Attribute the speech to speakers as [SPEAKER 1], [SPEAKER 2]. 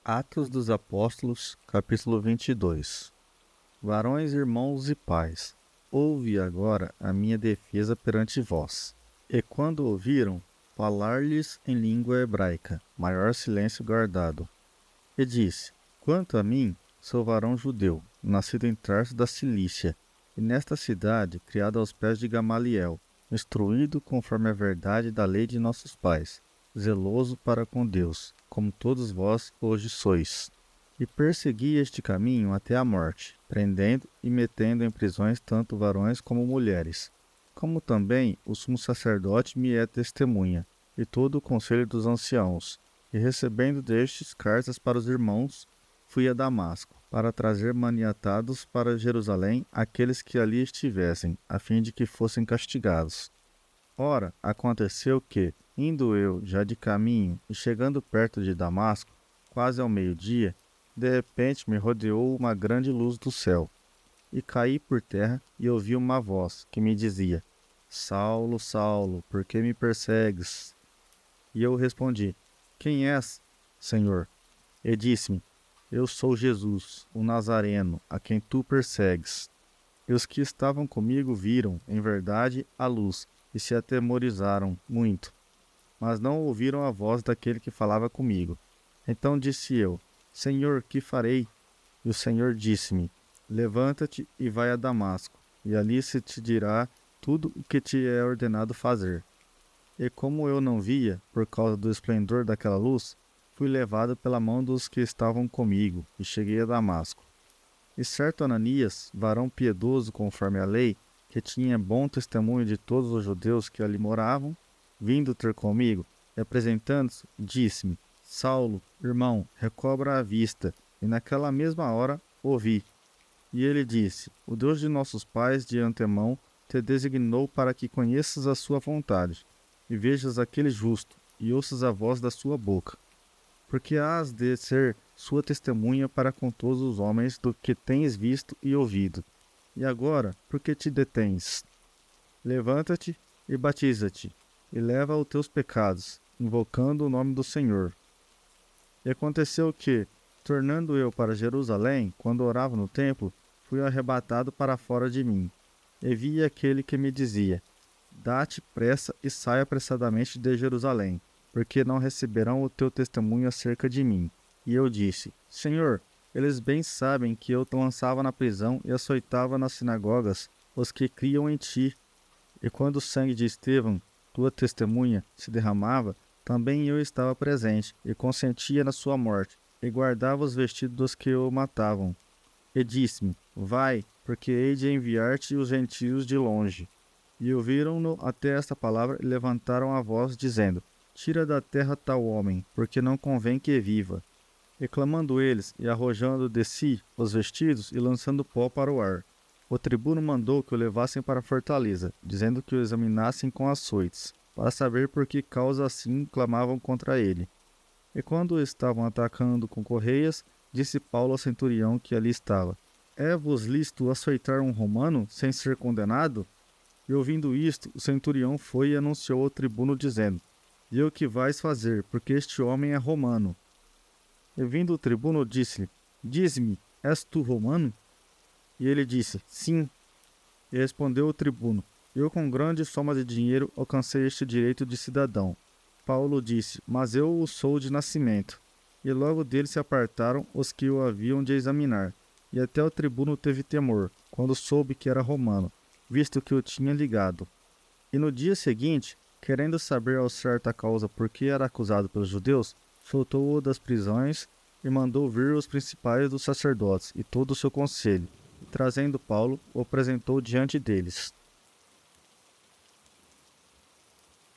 [SPEAKER 1] Atos dos Apóstolos, capítulo 22. Varões, irmãos e pais, ouve agora a minha defesa perante vós. E quando ouviram, falar-lhes em língua hebraica, maior silêncio guardado. E disse: Quanto a mim, sou varão judeu, nascido em Tarso da Cilícia, e nesta cidade, criado aos pés de Gamaliel, instruído conforme a verdade da lei de nossos pais, zeloso para com Deus, como todos vós hoje sois. E persegui este caminho até a morte, prendendo e metendo em prisões tanto varões como mulheres. Como também o sumo sacerdote me é testemunha, e todo o conselho dos anciãos. E recebendo destes cartas para os irmãos, fui a Damasco, para trazer maniatados para Jerusalém aqueles que ali estivessem, a fim de que fossem castigados. Ora, aconteceu que, indo eu já de caminho e chegando perto de Damasco, quase ao meio-dia, de repente me rodeou uma grande luz do céu. E caí por terra e ouvi uma voz que me dizia: Saulo, Saulo, por que me persegues? E eu respondi: Quem és, Senhor? E disse-me: Eu sou Jesus, o Nazareno, a quem tu persegues. E os que estavam comigo viram, em verdade, a luz, e se atemorizaram muito, mas não ouviram a voz daquele que falava comigo. Então disse eu: Senhor, que farei? E o Senhor disse-me: Levanta-te e vai a Damasco, e ali se te dirá tudo o que te é ordenado fazer. E como eu não via, por causa do esplendor daquela luz, fui levado pela mão dos que estavam comigo, e cheguei a Damasco. E certo Ananias, varão piedoso conforme a lei, que tinha bom testemunho de todos os judeus que ali moravam, vindo ter comigo, e apresentando-se, disse-me: Saulo, irmão, recobra a vista. E naquela mesma hora ouvi. E ele disse: O Deus de nossos pais de antemão te designou para que conheças a sua vontade, e vejas aquele justo, e ouças a voz da sua boca. Porque hás de ser sua testemunha para com todos os homens do que tens visto e ouvido. E agora, por que te detens? Levanta-te e batiza-te, e leva os teus pecados, invocando o nome do Senhor. E aconteceu que, tornando eu para Jerusalém, quando orava no templo, fui arrebatado para fora de mim. E vi aquele que me dizia: Dá-te pressa e saia apressadamente de Jerusalém, porque não receberão o teu testemunho acerca de mim. E eu disse: Senhor, eles bem sabem que eu te lançava na prisão e açoitava nas sinagogas os que criam em ti. E quando o sangue de Estevão, tua testemunha, se derramava, também eu estava presente, e consentia na sua morte, e guardava os vestidos dos que o matavam. E disse-me: Vai, porque hei de enviar-te os gentios de longe. E ouviram-no até esta palavra e levantaram a voz, dizendo: Tira da terra tal homem, porque não convém que viva. E clamando eles, e arrojando de si os vestidos, e lançando pó para o ar, o tribuno mandou que o levassem para a fortaleza, dizendo que o examinassem com açoites, para saber por que causa assim clamavam contra ele. E quando o estavam atacando com correias, disse Paulo ao centurião que ali estava: É-vos lícito açoitar um romano, sem ser condenado? E ouvindo isto, o centurião foi e anunciou ao tribuno, dizendo: E o que vais fazer, porque este homem é romano? E vindo o tribuno, disse-lhe: Dize-me, és tu romano? E ele disse: Sim. E respondeu o tribuno: Eu com grande soma de dinheiro alcancei este direito de cidadão. Paulo disse: Mas eu o sou de nascimento. E logo dele se apartaram os que o haviam de examinar. E até o tribuno teve temor, quando soube que era romano, visto que o tinha ligado. E no dia seguinte, querendo saber ao certo a causa por que era acusado pelos judeus, soltou-o das prisões e mandou vir os principais dos sacerdotes e todo o seu conselho. E, trazendo Paulo, o apresentou diante deles.